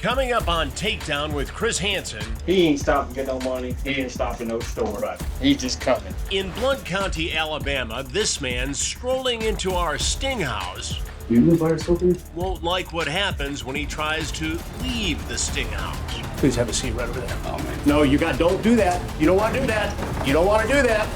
Coming up on Takedown with Chris Hansen. He ain't stopping to get no money. He ain't stopping no store. Right. He's just coming. In Blount County, Alabama, this man strolling into our sting house. Do you live by yourself here? Won't like what happens when he tries to leave the sting house. Please have a seat right over there. Oh, man. No, don't do that. You don't want to do that. You don't want to do that.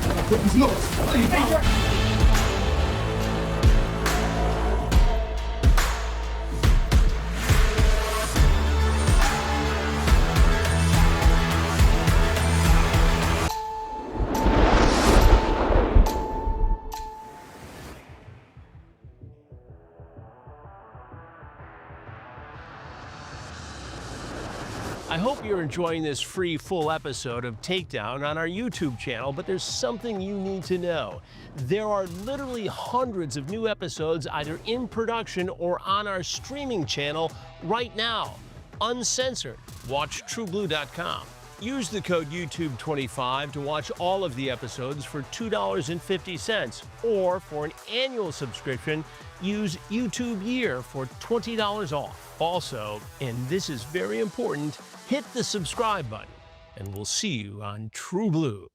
I hope you're enjoying this free full episode of Takedown on our YouTube channel, but there's something you need to know. There are literally hundreds of new episodes either in production or on our streaming channel right now, uncensored. Watch TruBlu.com. Use the code YouTube25 to watch all of the episodes for $2.50, or for an annual subscription, use YouTube Year for $20 off. Also, and this is very important, hit the subscribe button, and we'll see you on TruBlu.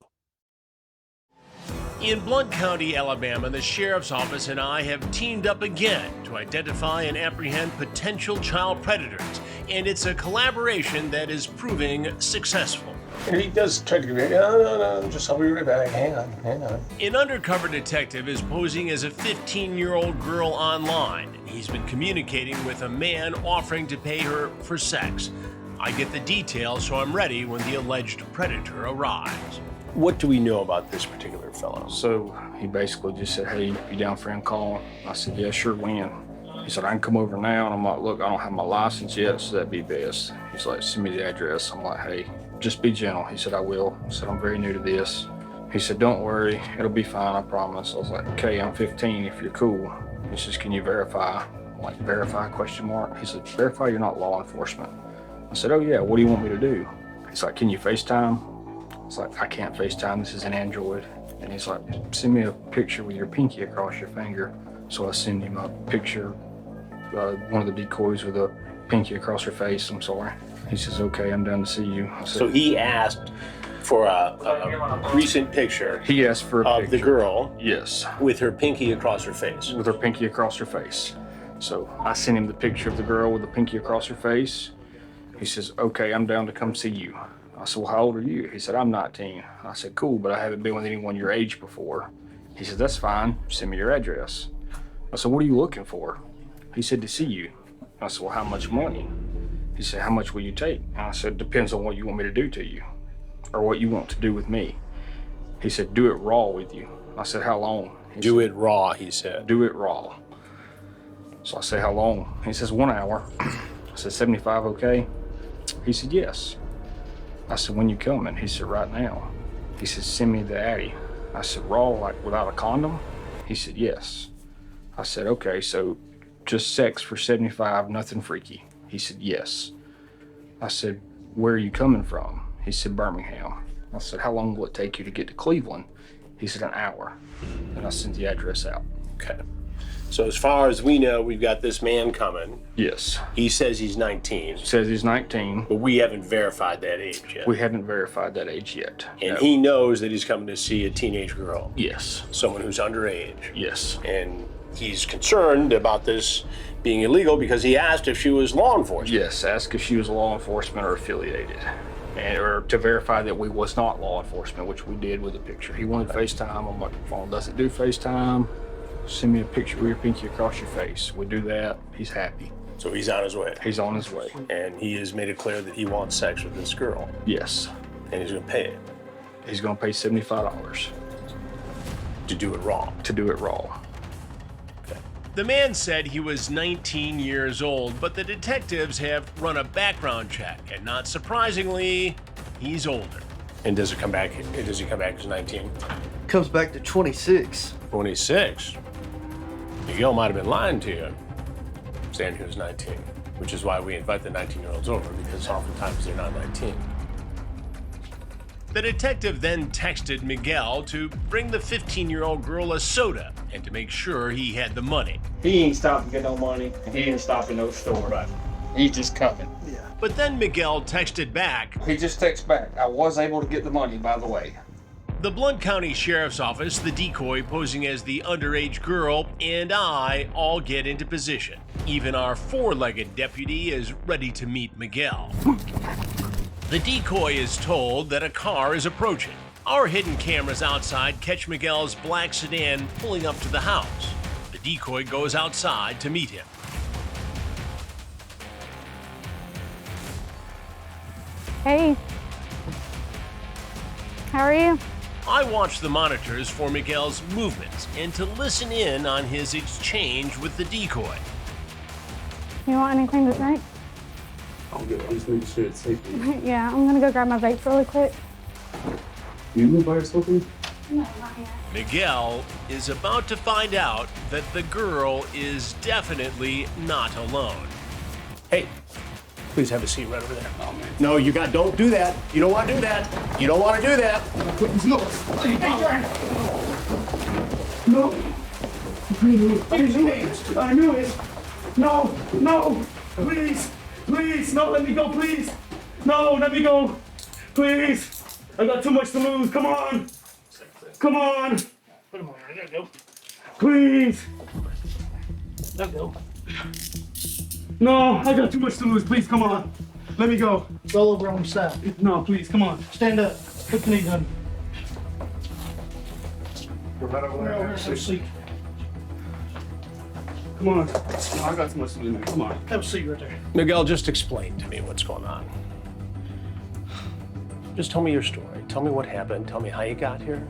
In Blount County, Alabama, the Sheriff's Office and I have teamed up again to identify and apprehend potential child predators, and it's a collaboration that is proving successful. And he does try to get no, just I'll be right back. Hang on. An undercover detective is posing as a 15-year-old girl online, and he's been communicating with a man offering to pay her for sex. I get the details, so I'm ready when the alleged predator arrives. What do we know about this particular fellow? So he basically just said, hey, you down for him calling? I said, yeah, sure, when? He said, I can come over now. And I'm like, look, I don't have my license yet, so that'd be best. He's like, send me the address. I'm like, hey, just be gentle. He said, I will. I said, I'm very new to this. He said, don't worry, it'll be fine, I promise. I was like, okay, I'm 15 if you're cool. He says, can you verify? I'm like, verify, question mark? He said, verify you're not law enforcement. I said, oh yeah, what do you want me to do? He's like, can you FaceTime? I was like, I can't FaceTime, this is an Android. And he's like, send me a picture with your pinky across your finger. So I send him a picture, one of the decoys with a pinky across her face, I'm sorry. He says, okay, I'm down to see you. I said, So he asked for a recent picture. He asked for a of picture. the girl. Yes. With her pinky across her face. With her pinky across her face. So I sent him the picture of the girl with the pinky across her face. He says, okay, I'm down to come see you. I said, well, how old are you? He said, I'm 19. I said, cool, but I haven't been with anyone your age before. He said, that's fine, send me your address. I said, what are you looking for? He said, to see you. I said, well, how much money? He said, how much will you take? And I said, depends on what you want me to do to you, or what you want to do with me. He said, do it raw with you. I said, how long? Do it raw, he said. Do it raw. So I said, how long? He says, 1 hour. I said, 75 okay? He said, yes. I said, when you coming? He said, right now. He said, send me the addy. I said, raw, like without a condom? He said, yes. I said, okay, so just sex for 75, nothing freaky. He said, yes. I said, where are you coming from? He said, Birmingham. I said, how long will it take you to get to Cleveland? He said, an hour. And I sent the address out. Okay. So as far as we know, we've got this man coming. Yes. He says he's 19. Says he's 19. But we haven't verified that age yet. We haven't verified that age yet. And no. he knows that he's coming to see a teenage girl. Yes. Someone who's underage. Yes. And he's concerned about this being illegal because he asked if she was law enforcement. Yes, asked if she was law enforcement or affiliated. Or to verify that we was not law enforcement, which we did with the picture. He wanted FaceTime. I'm like, phone doesn't do FaceTime. Send me a picture with your pinky across your face. We do that, he's happy. So he's on his way. He's on his way. And he has made it clear that he wants sex with this girl. Yes. And he's gonna pay it. He's gonna pay $75. To do it raw. To do it raw. Okay. The man said he was 19 years old, but the detectives have run a background check, and not surprisingly, he's older. And does he come back as 19? Comes back to 26. 26? Miguel might have been lying to you, saying he was 19, which is why we invite the 19-year-olds over, because oftentimes they're not 19. The detective then texted Miguel to bring the 15-year-old girl a soda and to make sure he had the money. He ain't stopping to get no money. He ain't stopping no store. Right. He's just coming. But then Miguel texted back, He just texts back. I was able to get the money, by the way. "The Blount County Sheriff's Office, the decoy posing as the underage girl, and I all get into position. Even our four-legged deputy is ready to meet Miguel. The decoy is told that a car is approaching. Our hidden cameras outside catch Miguel's black sedan pulling up to the house. The decoy goes outside to meet him. Hey. How are you? I watch the monitors for Miguel's movements and to listen in on his exchange with the decoy. You want anything to drink? I'm good. I'm just making sure it's safe. Yeah, I'm gonna go grab my vape really quick. You live by yourself? No, not yet. Miguel is about to find out that the girl is definitely not alone. Hey, please have a seat right over there. Oh, man. No, don't do that. You don't want to do that. You don't want to do that. No. I knew it. No, no. Please, please, no, let me go, please. No, let me go. Please. I got too much to lose. Come on. Come on. Put him on. I gotta go. Please. Let go. No, I got too much to lose. Please, come on. Let me go. Roll over on the side. No, please, come on. Stand up. Put your knees on. You're right over Have a seat. Come on. No, I got too much to lose, man. Come on. Have a seat right there. Miguel, just explain to me what's going on. Just tell me your story. Tell me what happened. Tell me how you got here,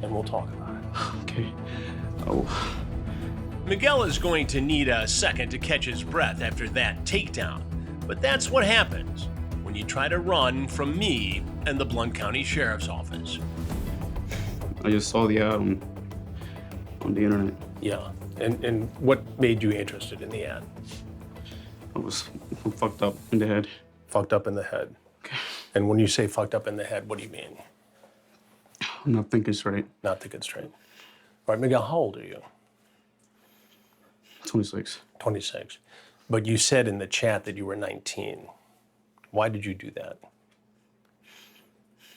and we'll talk about it. Okay. Oh. Miguel is going to need a second to catch his breath after that takedown. But that's what happens when you try to run from me and the Blount County Sheriff's Office. I just saw the ad on the internet. Yeah. And what made you interested in the ad? I was fucked up in the head. Fucked up in the head. And when you say fucked up in the head, what do you mean? I'm not thinking straight. Not thinking straight. All right, Miguel, how old are you? 26. 26. But you said in the chat that you were 19. Why did you do that?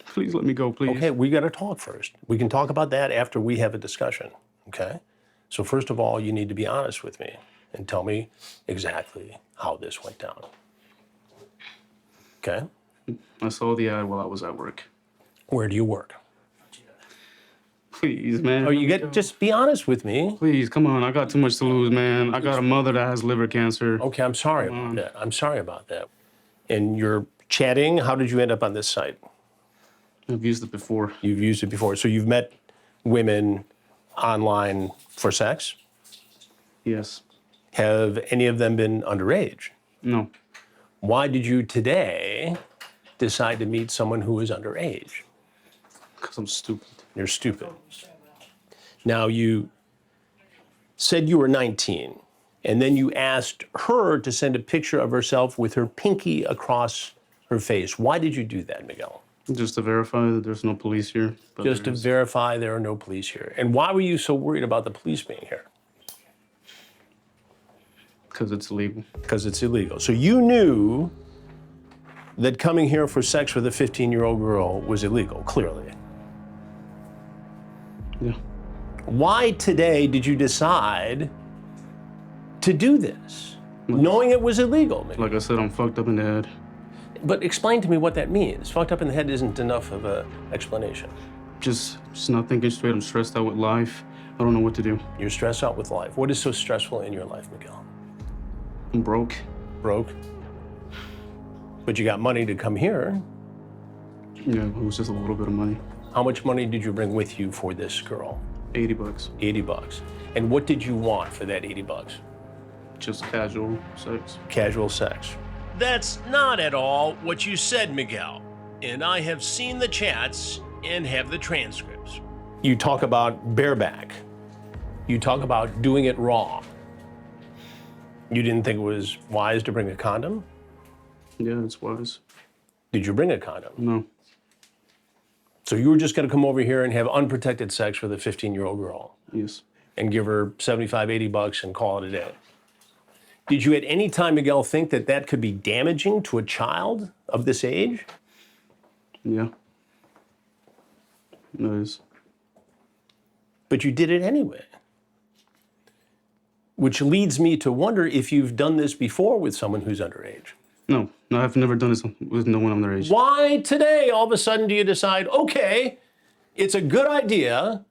Please let me go, please. Okay, we got to talk first. We can talk about that after we have a discussion, okay? So first of all, you need to be honest with me and tell me exactly how this went down. Okay? I saw the ad while I was at work. Where do you work? Please, man. Oh, just be honest with me. Please, come on. I got too much to lose, man. I got a mother that has liver cancer. Okay, I'm sorry about that. I'm sorry about that. And you're chatting. How did you end up on this site? I've used it before. You've used it before. So you've met women online for sex? Yes. Have any of them been underage? No. Why did you today decide to meet someone who is underage? Because I'm stupid. You're stupid. Now, you said you were 19, and then you asked her to send a picture of herself with her pinky across her face. Why did you do that, Miguel? Just to verify that there's no police here. But Just to verify there are no police here. And why were you so worried about the police being here? Because it's illegal. Because it's illegal. So you knew that coming here for sex with a 15-year-old girl was illegal, clearly. Yeah. Why today did you decide to do this, knowing it was illegal? Miguel? Like I said, I'm fucked up in the head. But explain to me what that means. Fucked up in the head isn't enough of an explanation. Just not thinking straight. I'm stressed out with life. I don't know what to do. You're stressed out with life. What is so stressful in your life, Miguel? I'm broke. Broke? But you got money to come here. Yeah, it was just a little bit of money. How much money did you bring with you for this girl? 80 bucks. 80 bucks. And what did you want for that 80 bucks? Just casual sex. Casual sex. That's not at all what you said, Miguel. And I have seen the chats and have the transcripts. You talk about bareback. You talk about doing it raw. You didn't think it was wise to bring a condom? Yeah, it's wise. Did you bring a condom? No. So you were just gonna come over here and have unprotected sex with a 15-year-old girl Yes. and give her 75, 80 bucks and call it a day. Did you at any time, Miguel, think that that could be damaging to a child of this age? Yeah. It is. But you did it anyway. Which leads me to wonder if you've done this before with someone who's underage. No, I've never done this with no one underage. Why today, all of a sudden, do you decide, okay, it's a good idea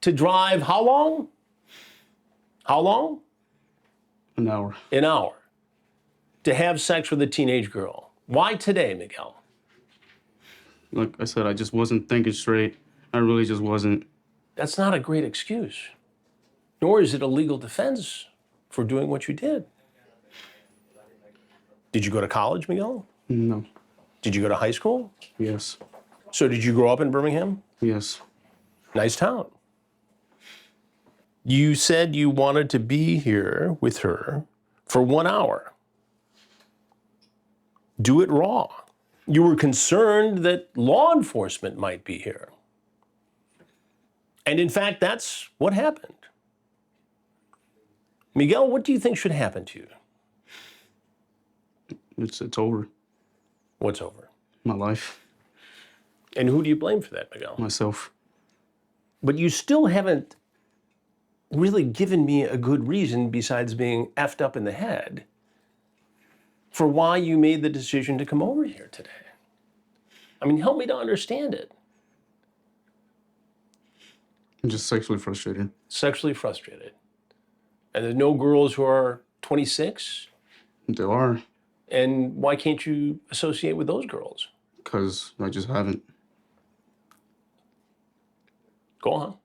to drive how long? How long? An hour. An hour. To have sex with a teenage girl. Why today, Miguel? Like I said, I just wasn't thinking straight. I really just wasn't. That's not a great excuse. Nor is it a legal defense for doing what you did. Did you go to college, Miguel? No. Did you go to high school? Yes. So did you grow up in Birmingham? Yes. Nice town. You said you wanted to be here with her for 1 hour. Do it raw. You were concerned that law enforcement might be here. And in fact, that's what happened. Miguel, what do you think should happen to you? It's over. What's over? My life. And who do you blame for that, Miguel? Myself. But you still haven't really given me a good reason besides being effed up in the head for why you made the decision to come over here today. I mean, help me to understand it. I'm just sexually frustrated. Sexually frustrated. And there's no girls who are 26? There are. And why can't you associate with those girls? Because I just haven't. Go on.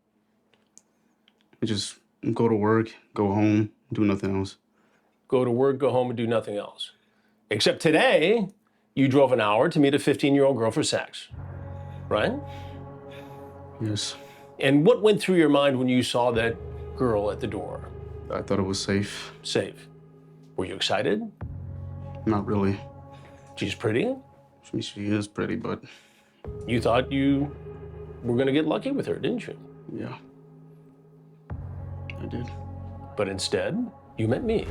I just go to work, go home, do nothing else. Go to work, go home, and do nothing else. Except today, you drove an hour to meet a 15-year-old girl for sex, right? Yes. And what went through your mind when you saw that girl at the door? I thought it was safe. Safe. Were you excited? Not really. She's pretty? She is pretty, but You thought you were gonna get lucky with her, didn't you? yeah. I did. But instead, you met me.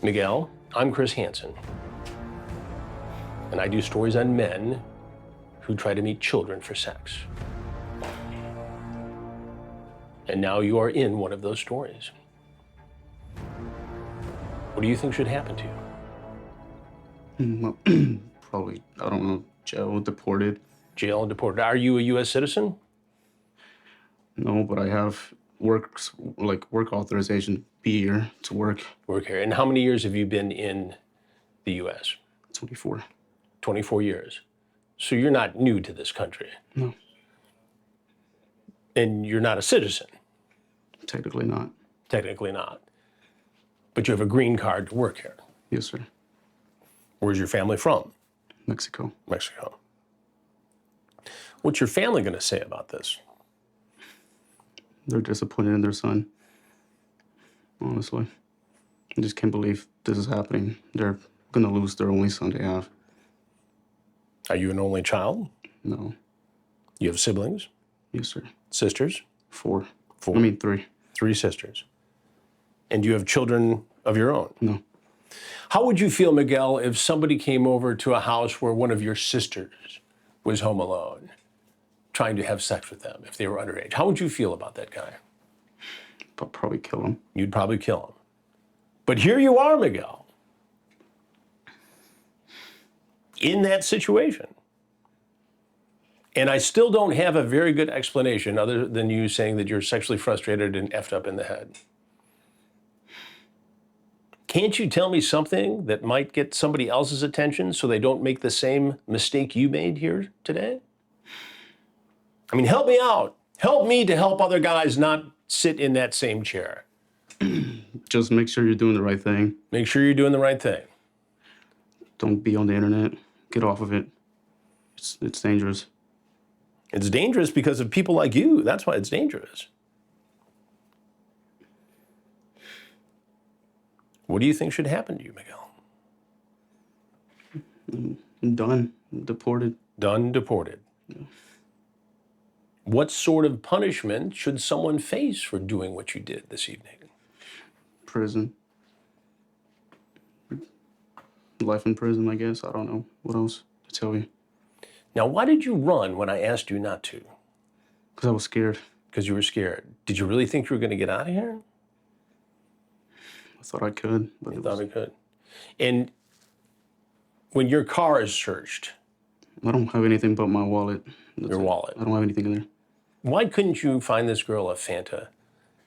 Miguel, I'm Chris Hansen. And I do stories on men who try to meet children for sex. And now you are in one of those stories. What do you think should happen to you? Well, probably, I don't know, jail, deported. Jail and deported. Are you a U.S. citizen? No, but I have work authorization, be here to work. Work here. And how many years have you been in the U.S.? 24. 24 years. So you're not new to this country. No, And you're not a citizen. technically not. Technically not. But you have a green card to work here. Yes, sir. Where's your family from? Mexico. Mexico. What's your family going to say about this? They're disappointed in their son. Honestly. I just can't believe this is happening. They're gonna lose their only son they have. Are you an only child? No. You have siblings? Yes, sir. Sisters? 4. Four. I mean, 3. 3 sisters. And you have children of your own? No. How would you feel, Miguel, if somebody came over to a house where one of your sisters was home alone, trying to have sex with them if they were underage? How would you feel about that guy? I'll probably kill him. You'd probably kill him. But here you are, Miguel, in that situation. And I still don't have a very good explanation other than you saying that you're sexually frustrated and effed up in the head. Can't you tell me something that might get somebody else's attention so they don't make the same mistake you made here today? I mean, help me out. Help me to help other guys not sit in that same chair. Just make sure you're doing the right thing. Make sure you're doing the right thing. Don't be on the internet. Get off of it. It's dangerous. It's dangerous because of people like you. That's why it's dangerous. What do you think should happen to you, Miguel? I'm done. I'm deported. Done, deported. Yeah. What sort of punishment should someone face for doing what you did this evening? prison. Life in prison, I guess. I don't know what else to tell you. Now, why did you run when I asked you not to? Because I was scared. Because you were scared. Did you really think you were going to get out of here? I thought I could, but You thought it could. And when your car is searched, I don't have anything but my wallet. That's your it. wallet, I don't have anything in there. why couldn't you find this girl a Fanta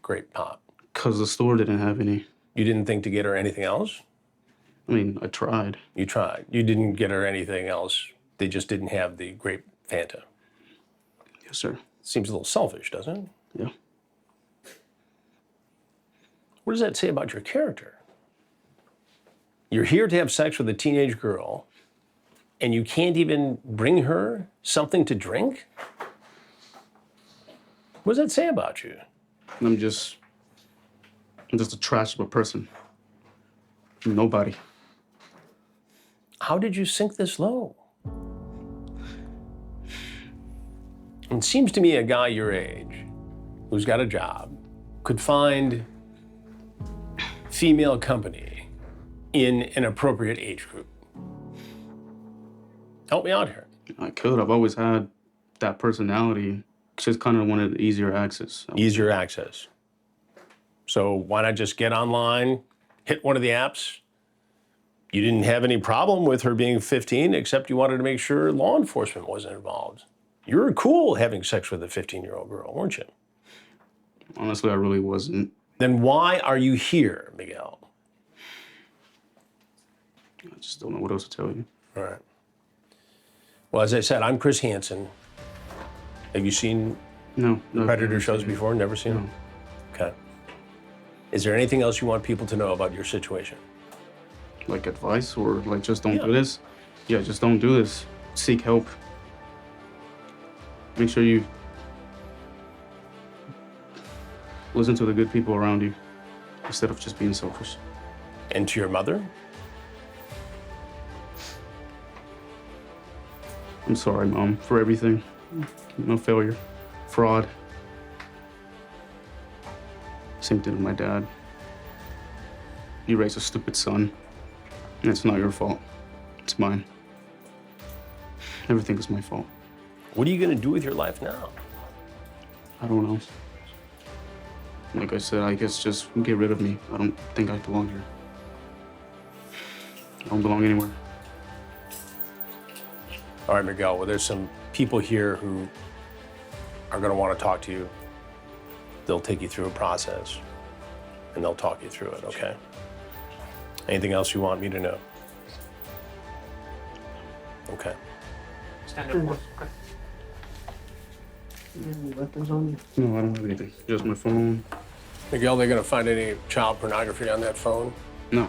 grape pop? Because the store didn't have any. You didn't think to get her anything else? I mean, I tried. You tried. You didn't get her anything else. They just didn't have the grape Fanta. Yes, sir. Seems a little selfish, doesn't it? Yeah. What does that say about your character? You're here to have sex with a teenage girl, and you can't even bring her something to drink? What does that say about you? I'm just a trash of a person. Nobody. How did you sink this low? It seems to me a guy your age, who's got a job, could find female company in an appropriate age group. Help me out here. I could. I've always had that personality. Just kind of wanted easier access. Easier access. So why not just get online, hit one of the apps? You didn't have any problem with her being 15, except you wanted to make sure law enforcement wasn't involved. You were cool having sex with a 15-year-old girl, weren't you? Honestly, I really wasn't. Then why are you here, Miguel? I just don't know what else to tell you. All right. Well, as I said, I'm Chris Hansen. Have you seen No. Predator shows before? Never seen them? Okay. Is there anything else you want people to know about your situation? Like advice or like just don't Yeah. do this? Yeah, just don't do this. Seek help. Make sure you listen to the good people around you instead of just being selfish. And to your mother? I'm sorry, Mom, for everything. No failure. Fraud. Same thing with my dad. You raised a stupid son, and it's not your fault. It's mine. Everything is my fault. What are you going to do with your life now? I don't know. Like I said, I guess just get rid of me. I don't think I belong here. I don't belong anywhere. All right, Miguel, well, there's some people here who are going to want to talk to you. They'll take you through a process, and they'll talk you through it, okay? Anything else you want me to know? Okay. No, I don't have anything. Just my phone. Miguel, they're going to find any child pornography on that phone? No.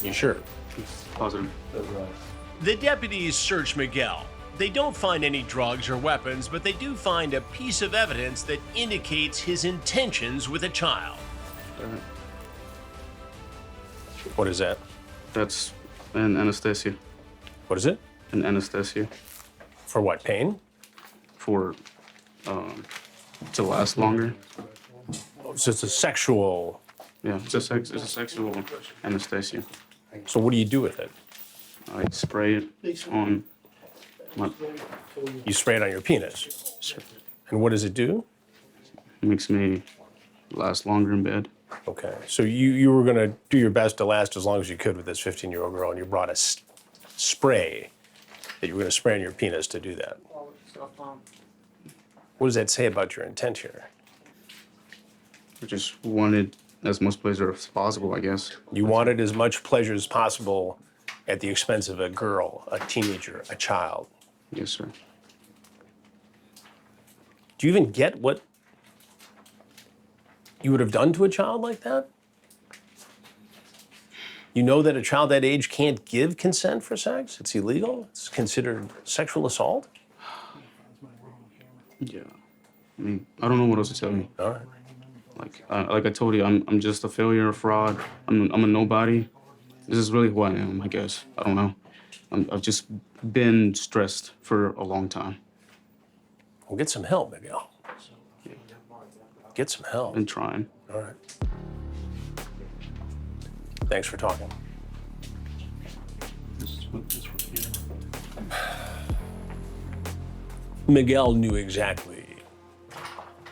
You sure? Positive. The deputies search Miguel. They don't find any drugs or weapons, but they do find a piece of evidence that indicates his intentions with a child. What is that? That's an anesthesia. What is it? An anesthesia For what, pain? for to last longer. So it's a sexual... Yeah, it's a sexual anesthesia. So what do you do with it? I spray it on my. You spray it on your penis. And what does it do? It makes me last longer in bed. Okay, so you were going to do your best to last as long as you could with this 15-year-old girl, and you brought a spray that you were going to spray on your penis to do that. What does that say about your intent here? I just wanted as much pleasure as possible, I guess. You wanted as much pleasure as possible at the expense of a girl, a teenager, a child. Yes, sir. Do you even get what you would have done to a child like that? You know that a child that age can't give consent for sex? It's illegal? It's considered sexual assault? Yeah. I mean, I don't know what else to tell you. All right. Like I told you, I'm just a failure, a fraud. I'm a nobody. This is really who I am, I guess. I don't know. I've just been stressed for a long time. Well, get some help, Miguel. Get some help. Been trying. All right. Thanks for talking. Miguel knew exactly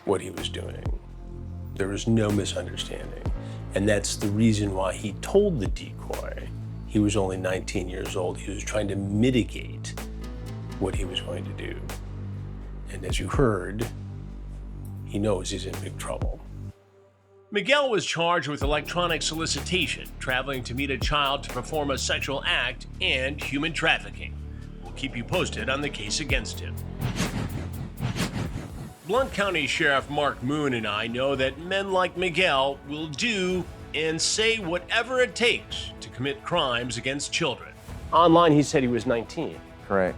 what he was doing. There was no misunderstanding. And that's the reason why he told the decoy he was only 19 years old. He was trying to mitigate what he was going to do. And as you heard, he knows he's in big trouble. Miguel was charged with electronic solicitation, traveling to meet a child to perform a sexual act, and human trafficking. We'll keep you posted on the case against him. Blount County Sheriff Mark Moon and I know that men like Miguel will do and say whatever it takes to commit crimes against children. Online, he said he was 19. Correct.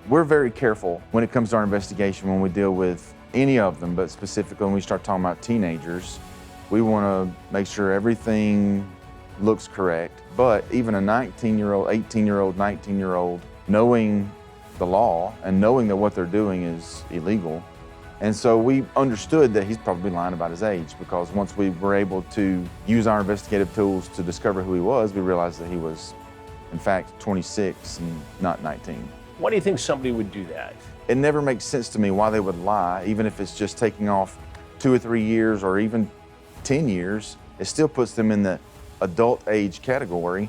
We're very careful when it comes to our investigation when we deal with any of them, but specifically when we start talking about teenagers, we want to make sure everything looks correct. But even a 19-year-old, 18-year-old, 19-year-old, knowing the law and knowing that what they're doing is illegal. And so we understood that he's probably lying about his age, because once we were able to use our investigative tools to discover who he was, we realized that he was, in fact, 26 and not 19. Why do you think somebody would do that? It never makes sense to me why they would lie, even if it's just taking off 2 or 3 years or even 10 years. It still puts them in the adult age category,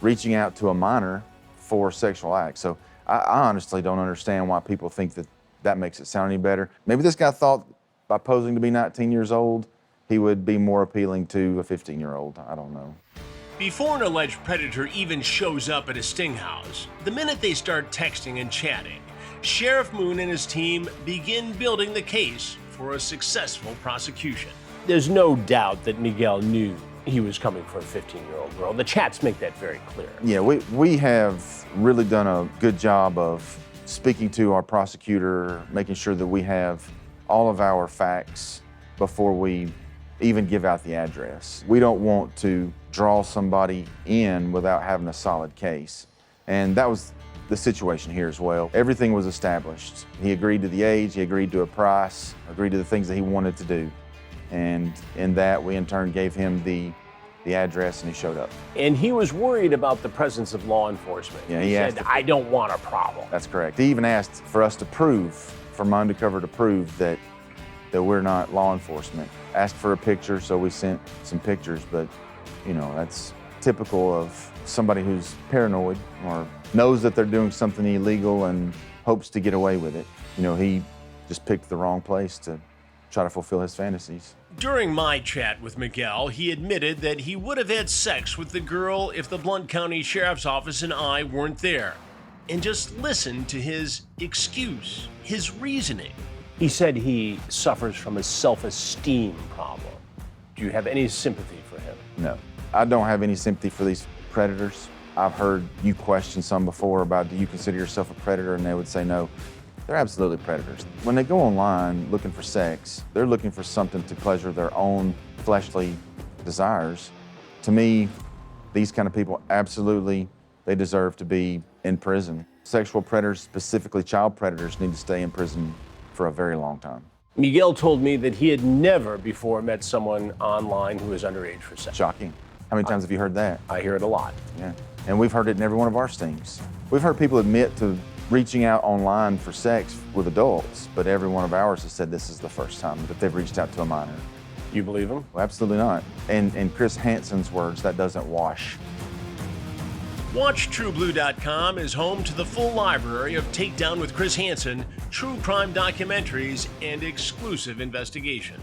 reaching out to a minor for sexual acts. So I honestly don't understand why people think that that makes it sound any better. Maybe this guy thought by posing to be 19 years old, he would be more appealing to a 15-year-old. I don't know. Before an alleged predator even shows up at a sting house, the minute they start texting and chatting, Sheriff Moon and his team begin building the case for a successful prosecution. There's no doubt that Miguel knew he was coming for a 15-year-old girl. The chats make that very clear. Yeah, we have really done a good job of speaking to our prosecutor, making sure that we have all of our facts before we even give out the address. We don't want to draw somebody in without having a solid case. And that was the situation here as well. Everything was established. He agreed to the age, he agreed to a price, agreed to the things that he wanted to do. And in that, we in turn gave him the address, and he showed up. And he was worried about the presence of law enforcement. Yeah, he said, I don't want a problem. That's correct. He even asked for us to prove, for my undercover to prove that we're not law enforcement. Asked for a picture, so we sent some pictures, but you know, that's typical of somebody who's paranoid or knows that they're doing something illegal and hopes to get away with it. You know, he just picked the wrong place to try to fulfill his fantasies. During my chat with Miguel, he admitted that he would have had sex with the girl if the Blount County Sheriff's Office and I weren't there. And just listen to his excuse, his reasoning. He said he suffers from a self-esteem problem. Do you have any sympathy for him? No, I don't have any sympathy for these predators. I've heard you question some before about, do you consider yourself a predator? And they would say no. They're absolutely predators. When they go online looking for sex, they're looking for something to pleasure their own fleshly desires. To me, these kind of people, absolutely, they deserve to be in prison. Sexual predators, specifically child predators, need to stay in prison for a very long time. Miguel told me that he had never before met someone online who was underage for sex. Shocking. How many times have you heard that? I hear it a lot. Yeah, and we've heard it in every one of our stings. We've heard people admit to reaching out online for sex with adults, but every one of ours has said this is the first time that they've reached out to a minor. You believe him? Well, absolutely not. And in Chris Hansen's words, that doesn't wash. Watch TruBlu.com is home to the full library of Takedown with Chris Hansen, true crime documentaries, and exclusive investigations.